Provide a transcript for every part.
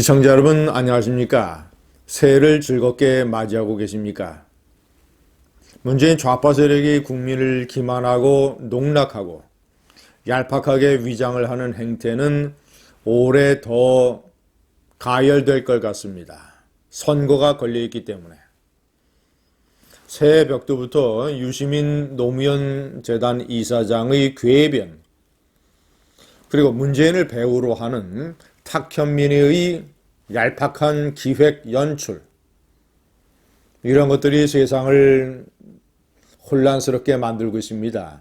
시청자 여러분 안녕하십니까? 새해를 즐겁게 맞이하고 계십니까? 문재인 좌파 세력이 국민을 기만하고 농락하고 얄팍하게 위장을 하는 행태는 올해 더 가열될 것 같습니다. 선거가 걸려있기 때문에. 새해 벽두부터 유시민 노무현 재단 이사장의 궤변, 그리고 문재인을 배우로 하는 탁현민의 얄팍한 기획 연출, 이런 것들이 세상을 혼란스럽게 만들고 있습니다.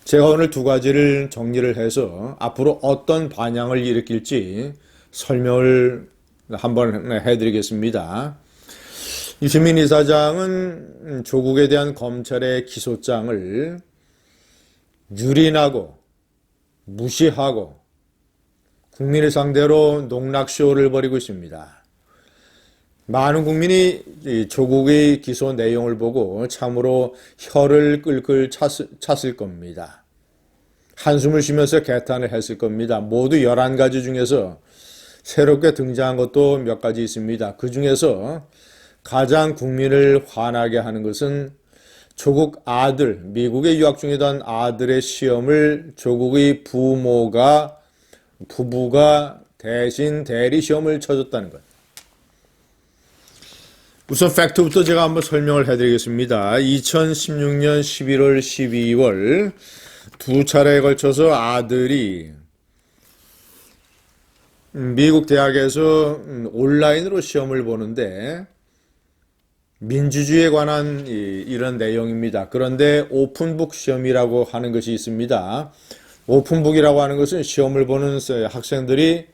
제가 오늘 두 가지를 정리를 해서 앞으로 어떤 반향을 일으킬지 설명을 한번 해드리겠습니다. 유시민 이사장은 조국에 대한 검찰의 기소장을 유린하고 무시하고 국민을 상대로 농락쇼를 벌이고 있습니다. 많은 국민이 조국의 기소 내용을 보고 참으로 혀를 끌끌 찼을 겁니다. 한숨을 쉬면서 개탄을 했을 겁니다. 모두 11가지 중에서 새롭게 등장한 것도 몇 가지 있습니다. 그 중에서 가장 국민을 화나게 하는 것은 조국 아들, 미국에 유학 중이던 아들의 시험을 조국의 부부가 대신 대리 시험을 쳐줬다는 것. 우선 팩트부터 제가 한번 설명을 해드리겠습니다. 2016년 11월, 12월 두 차례에 걸쳐서 아들이 미국 대학에서 온라인으로 시험을 보는데 민주주의에 관한 이런 내용입니다. 그런데 오픈북 시험이라고 하는 것이 있습니다. 오픈북이라고 하는 것은 시험을 보는 학생들이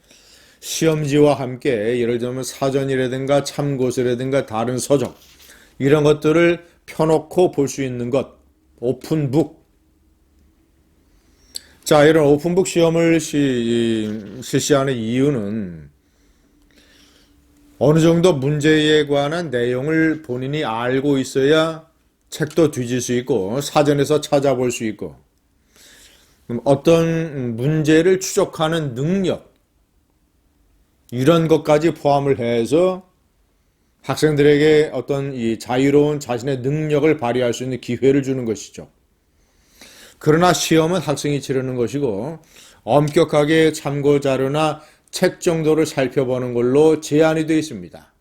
시험지와 함께 예를 들면 사전이라든가 참고서라든가 다른 서적, 이런 것들을 펴놓고 볼 수 있는 것, 오픈북. 자, 이런 오픈북 시험을 실시하는 이유는 어느 정도 문제에 관한 내용을 본인이 알고 있어야 책도 뒤질 수 있고 사전에서 찾아볼 수 있고 어떤 문제를 추적하는 능력, 이런 것까지 포함을 해서 학생들에게 어떤 이 자유로운 자신의 능력을 발휘할 수 있는 기회를 주는 것이죠. 그러나 시험은 학생이 치르는 것이고 엄격하게 참고 자료나 책 정도를 살펴보는 걸로 제한이 되어 있습니다.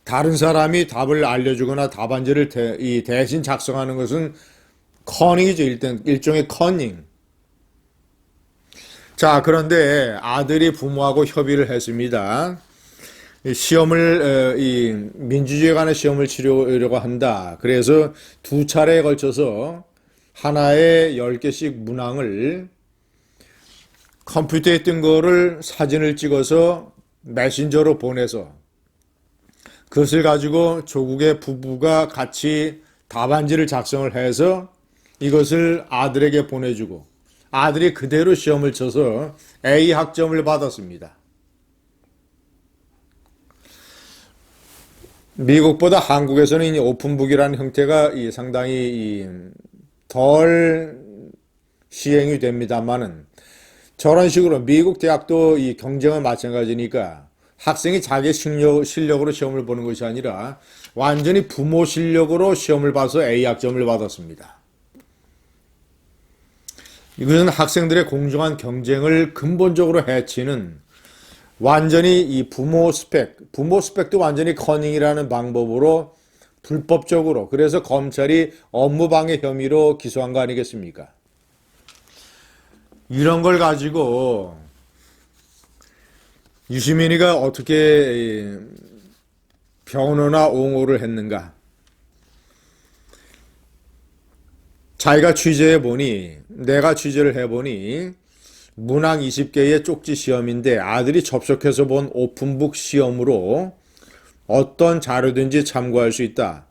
다른 사람이 답을 알려주거나 답안지를 대신 작성하는 것은 커닝이죠. 일종의 커닝. 자, 그런데 아들이 부모하고 협의를 했습니다. 민주주의에 관한 시험을 치르려고 한다. 그래서 두 차례에 걸쳐서 하나에 10개씩 문항을 컴퓨터에 뜬 거를 사진을 찍어서 메신저로 보내서 그것을 가지고 조국의 부부가 같이 답안지를 작성을 해서 이것을 아들에게 보내주고 아들이 그대로 시험을 쳐서 A 학점을 받았습니다. 미국보다 한국에서는 이 오픈북이라는 형태가 상당히 덜 시행이 됩니다만은 저런 식으로 미국 대학도 이 경쟁은 마찬가지니까 학생이 자기 실력으로 시험을 보는 것이 아니라 완전히 부모 실력으로 시험을 봐서 A 학점을 받았습니다. 이것은 학생들의 공정한 경쟁을 근본적으로 해치는 완전히 이 부모 스펙도 완전히 커닝이라는 방법으로 불법적으로, 그래서 검찰이 업무방해 혐의로 기소한 거 아니겠습니까? 이런 걸 가지고 유시민이가 어떻게 변호나 옹호를 했는가? 내가 취재를 해보니 문항 20개의 쪽지 시험인데 아들이 접속해서 본 오픈북 시험으로 어떤 자료든지 참고할 수 있다.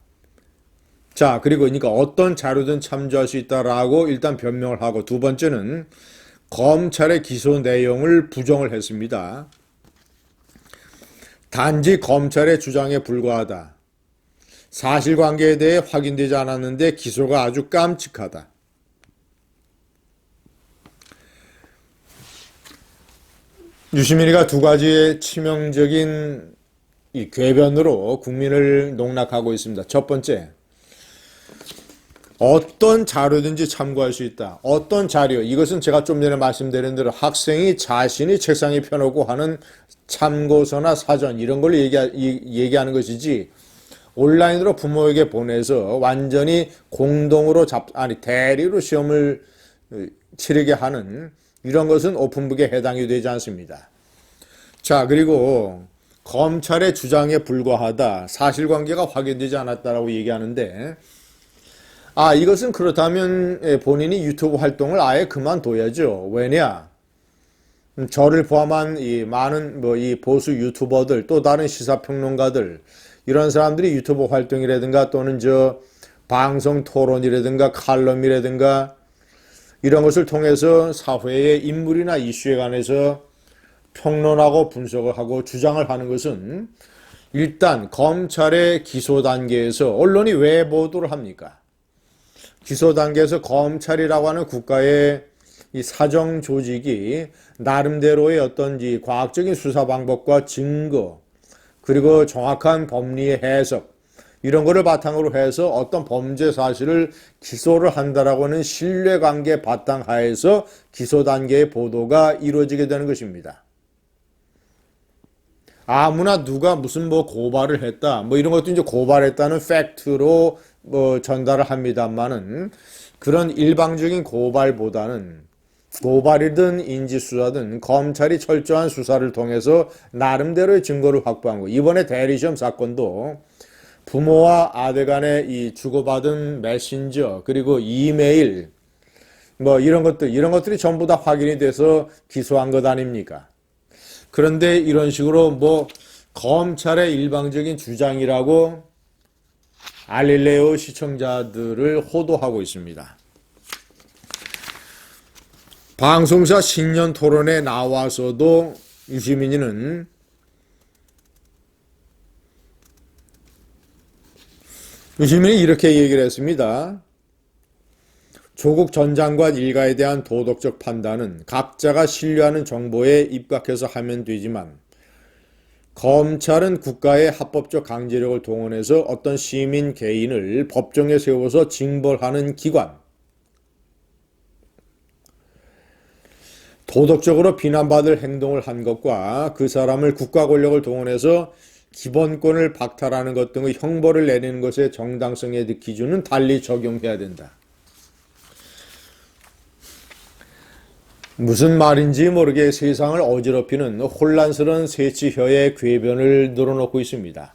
자, 그리고 그러니까 어떤 자료든 참조할 수 있다라고 일단 변명을 하고, 두 번째는 검찰의 기소 내용을 부정을 했습니다. 단지 검찰의 주장에 불과하다. 사실관계에 대해 확인되지 않았는데 기소가 아주 깜찍하다. 유시민이가 두 가지의 치명적인 이 궤변으로 국민을 농락하고 있습니다. 첫 번째, 어떤 자료든지 참고할 수 있다. 어떤 자료, 이것은 제가 좀 전에 말씀드린 대로 학생이 자신이 책상에 펴놓고 하는 참고서나 사전 이런 걸 얘기하는 것이지, 온라인으로 부모에게 보내서 완전히 공동으로 대리로 시험을 치르게 하는 이런 것은 오픈북에 해당이 되지 않습니다. 자, 그리고 검찰의 주장에 불과하다, 사실관계가 확인되지 않았다라고 얘기하는데, 이것은 그렇다면 본인이 유튜브 활동을 아예 그만둬야죠. 왜냐? 저를 포함한 이 많은 이 보수 유튜버들, 또 다른 시사평론가들, 이런 사람들이 유튜브 활동이라든가 또는 방송 토론이라든가 칼럼이라든가 이런 것을 통해서 사회의 인물이나 이슈에 관해서 평론하고 분석을 하고 주장을 하는 것은 일단 검찰의 기소 단계에서 언론이 왜 보도를 합니까? 기소 단계에서 검찰이라고 하는 국가의 이 사정 조직이 나름대로의 어떤 과학적인 수사 방법과 증거 그리고 정확한 법리의 해석 이런 거를 바탕으로 해서 어떤 범죄 사실을 기소를 한다라고 하는 신뢰관계 바탕하에서 기소 단계의 보도가 이루어지게 되는 것입니다. 아무나 누가 무슨 고발을 했다 이런 것도 이제 고발했다는 팩트로 전달을 합니다만은 그런 일방적인 고발보다는 고발이든 인지수사든 검찰이 철저한 수사를 통해서 나름대로의 증거를 확보한 거. 이번에 대리시험 사건도 부모와 아들 간의 이 주고받은 메신저 그리고 이메일 이런 것들이 전부 다 확인이 돼서 기소한 것 아닙니까? 그런데 이런 식으로 검찰의 일방적인 주장이라고 알릴레오 시청자들을 호도하고 있습니다. 방송사 신년 토론에 나와서도 유시민이는 이렇게 얘기를 했습니다. 조국 전 장관 일가에 대한 도덕적 판단은 각자가 신뢰하는 정보에 입각해서 하면 되지만 검찰은 국가의 합법적 강제력을 동원해서 어떤 시민 개인을 법정에 세워서 징벌하는 기관, 도덕적으로 비난받을 행동을 한 것과 그 사람을 국가 권력을 동원해서 기본권을 박탈하는 것 등의 형벌을 내리는 것의 정당성의 기준은 달리 적용해야 된다. 무슨 말인지 모르게 세상을 어지럽히는 혼란스러운 새치혀의 궤변을 늘어놓고 있습니다.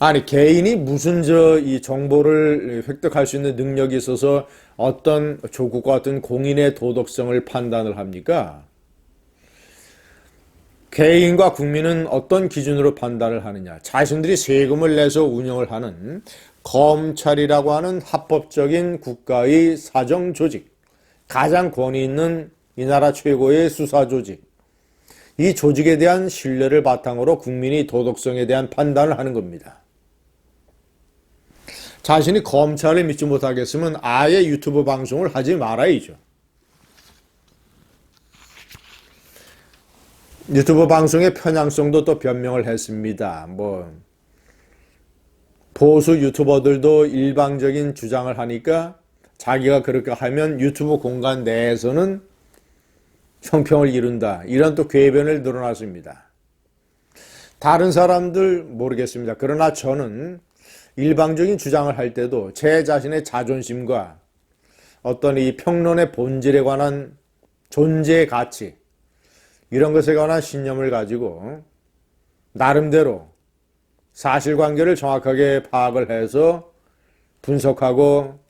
아니, 개인이 무슨 이 정보를 획득할 수 있는 능력이 있어서 어떤 조국과 같은 공인의 도덕성을 판단을 합니까? 개인과 국민은 어떤 기준으로 판단을 하느냐? 자신들이 세금을 내서 운영을 하는 검찰이라고 하는 합법적인 국가의 사정 조직, 가장 권위 있는 이 나라 최고의 수사 조직, 이 조직에 대한 신뢰를 바탕으로 국민이 도덕성에 대한 판단을 하는 겁니다. 자신이 검찰을 믿지 못하겠으면 아예 유튜브 방송을 하지 말아야죠. 유튜브 방송의 편향성도 또 변명을 했습니다. 보수 유튜버들도 일방적인 주장을 하니까 자기가 그렇게 하면 유튜브 공간 내에서는 형평을 이룬다. 이런 또 궤변을 늘어났습니다. 다른 사람들 모르겠습니다. 그러나 저는 일방적인 주장을 할 때도 제 자신의 자존심과 어떤 이 평론의 본질에 관한 존재의 가치 이런 것에 관한 신념을 가지고 나름대로 사실관계를 정확하게 파악을 해서 분석하고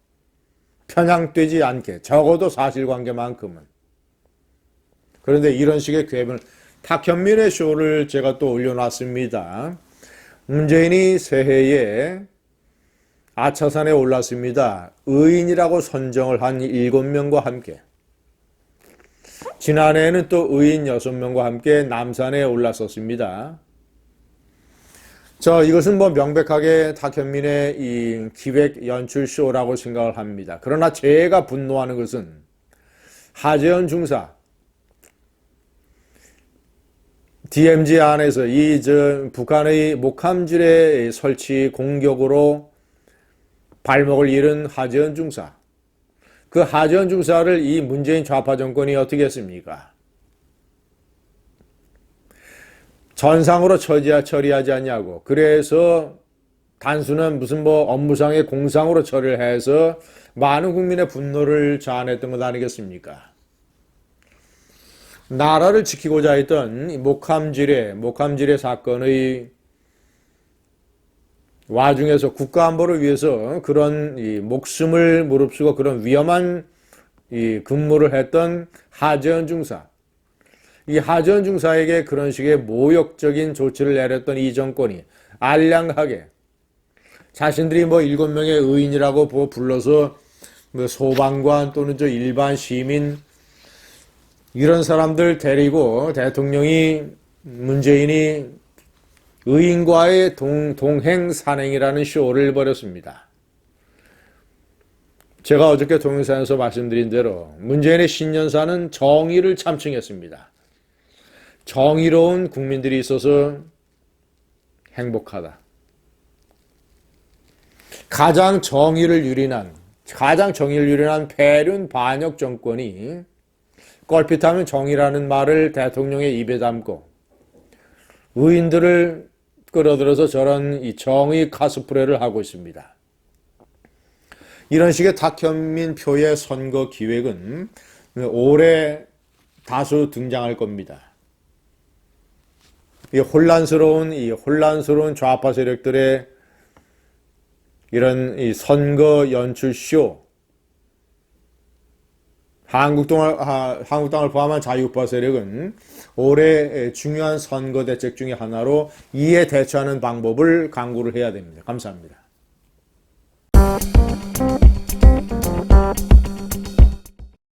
편향되지 않게 적어도 사실관계만큼은. 그런데 이런 식의 궤변을 탁현민의 쇼를 제가 또 올려놨습니다. 문재인이 새해에 아차산에 올랐습니다. 의인이라고 선정을 한 7명과 함께 지난해에는 또 의인 6명과 함께 남산에 올랐었습니다. 이것은 명백하게 탁현민의 이 기획 연출 쇼라고 생각을 합니다. 그러나 제가 분노하는 것은 하재헌 중사, DMZ 안에서 북한의 목함질의 설치 공격으로 발목을 잃은 하재헌 중사. 그 하재헌 중사를 이 문재인 좌파 정권이 어떻게 했습니까? 전상으로 처리하지 않냐고. 그래서 단순한 무슨 업무상의 공상으로 처리를 해서 많은 국민의 분노를 자아냈던 것 아니겠습니까? 나라를 지키고자 했던 목함질의 사건의 와중에서 국가 안보를 위해서 그런 목숨을 무릅쓰고 그런 위험한 근무를 했던 하재헌 중사. 이 하재헌 중사에게 그런 식의 모욕적인 조치를 내렸던 이 정권이 알량하게 자신들이 7명의 의인이라고 불러서 소방관 또는 일반 시민 이런 사람들 데리고 문재인이 의인과의 동행 산행이라는 쇼를 벌였습니다. 제가 어저께 동영상에서 말씀드린 대로 문재인의 신년사는 정의를 참칭했습니다. 정의로운 국민들이 있어서 행복하다. 가장 정의를 유린한 폐륜 반역 정권이 껄핏하면 정의라는 말을 대통령의 입에 담고 의인들을 끌어들여서 저런 이 정의 카스프레를 하고 있습니다. 이런 식의 탁현민표의 선거 기획은 올해 다수 등장할 겁니다. 이 혼란스러운 좌파 세력들의 이런 이 선거 연출 쇼, 한국당을 포함한 자유파 세력은 올해 중요한 선거 대책 중에 하나로 이에 대처하는 방법을 강구를 해야 됩니다. 감사합니다.